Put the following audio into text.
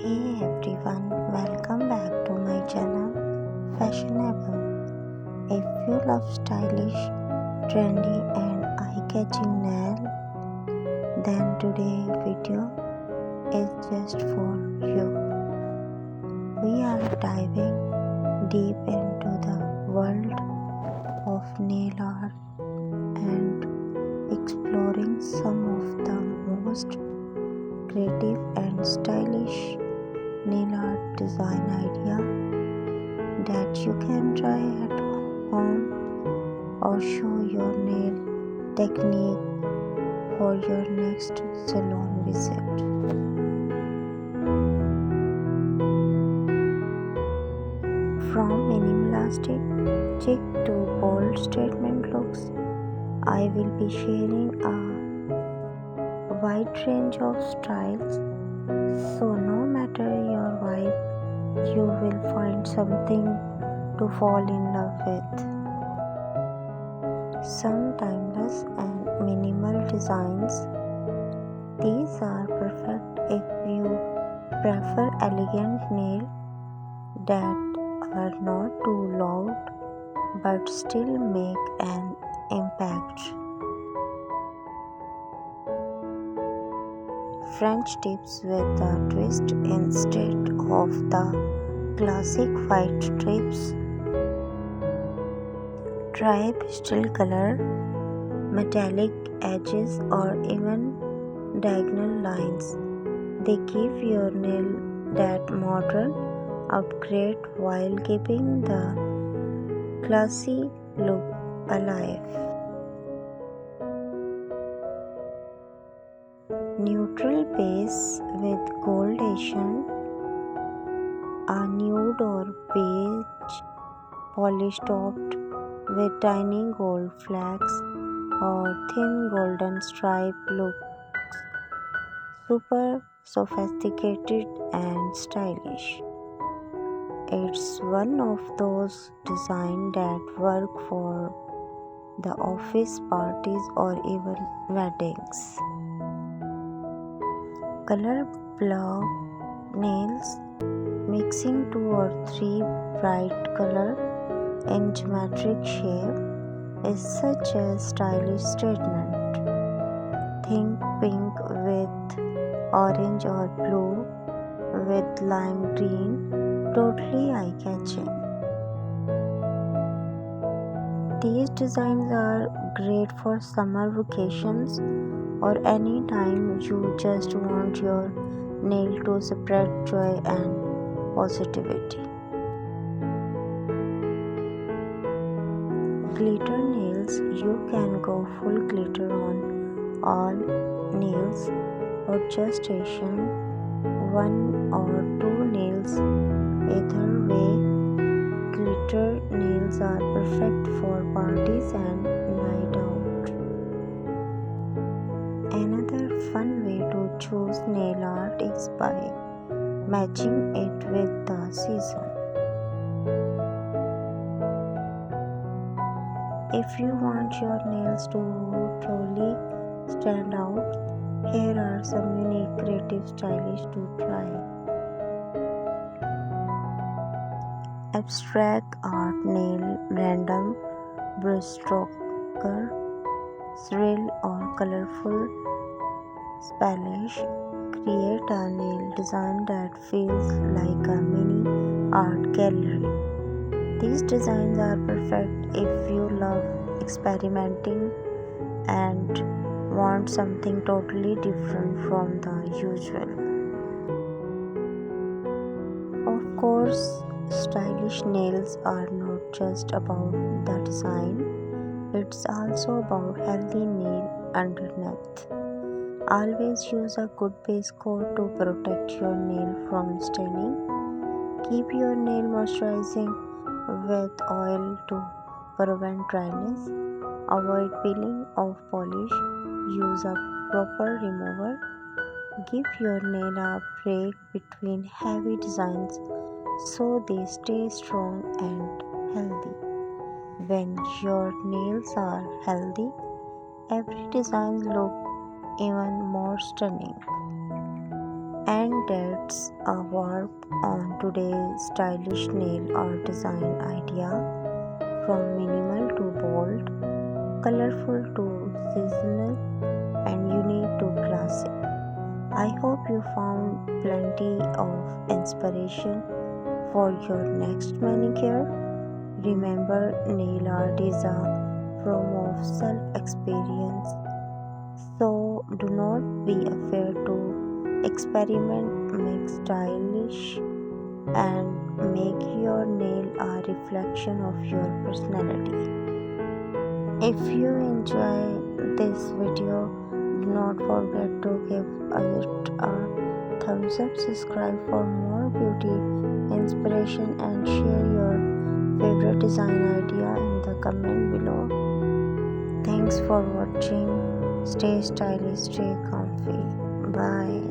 Hey everyone, welcome back to my channel Fashionable. If you love stylish, trendy and eye-catching nail, then today's video is just for you. We are diving deep into the world of nail art and exploring some of the most creative and stylish nail art design idea that you can try at home or show your nail technique for your next salon visit. From minimalistic chic to bold statement looks, I will be sharing a wide range of styles, so no matter your vibe, you will find something to fall in love with. Some timeless and minimal designs. These are perfect if you prefer elegant nails that are not too loud but still make an impact. French tips with a twist instead of the classic white strips. Try pastel color, metallic edges or even diagonal lines. They give your nail that modern upgrade while keeping the classy look alive. Neutral base with goldation, a nude or beige polish topped with tiny gold flecks or thin golden stripe looks super sophisticated and stylish. It's one of those designs that work for the office parties or even weddings. Color block nails, mixing 2 or 3 bright color in geometric shape is such a stylish statement. Think pink with orange or blue with lime green, totally eye-catching. These designs are great for summer vacations or any time you just want your nail to spread joy and positivity. Glitter nails, you can go full glitter on all nails or just Asian 1 or 2 nails. Either way, glitter nails are perfect for parties and night out. Another fun way to choose nail art is by matching it with the season. If you want your nails to truly stand out, here are some unique creative stylish to try. Abstract art nail, random brushstroker, thrill or colorful splash. Create a nail design that feels like a mini art gallery. These designs are perfect if you love experimenting and want something totally different from the usual. Of course, stylish nails are not just about the design, it's also about healthy nail underneath. Always use a good base coat to protect your nail from staining. Keep your nail moisturizing with oil to prevent dryness. Avoid peeling off polish. Use a proper remover. Give your nail a break between heavy designs so they stay strong and healthy. When your nails are healthy, every design looks even more stunning. And think that's a warp on today's stylish nail art design idea, from minimal to bold, colorful to seasonal, and unique to classic. I hope you found plenty of inspiration for your next manicure. Remember, nail art is a form of self experience, so do not be afraid to experiment, make stylish, and make your nail a reflection of your personality. If you enjoy this video, do not forget to give it a thumbs up, subscribe for more beauty, inspiration, and share your favorite design idea in the comment below. Thanks for watching. Stay stylish, stay comfy. Bye.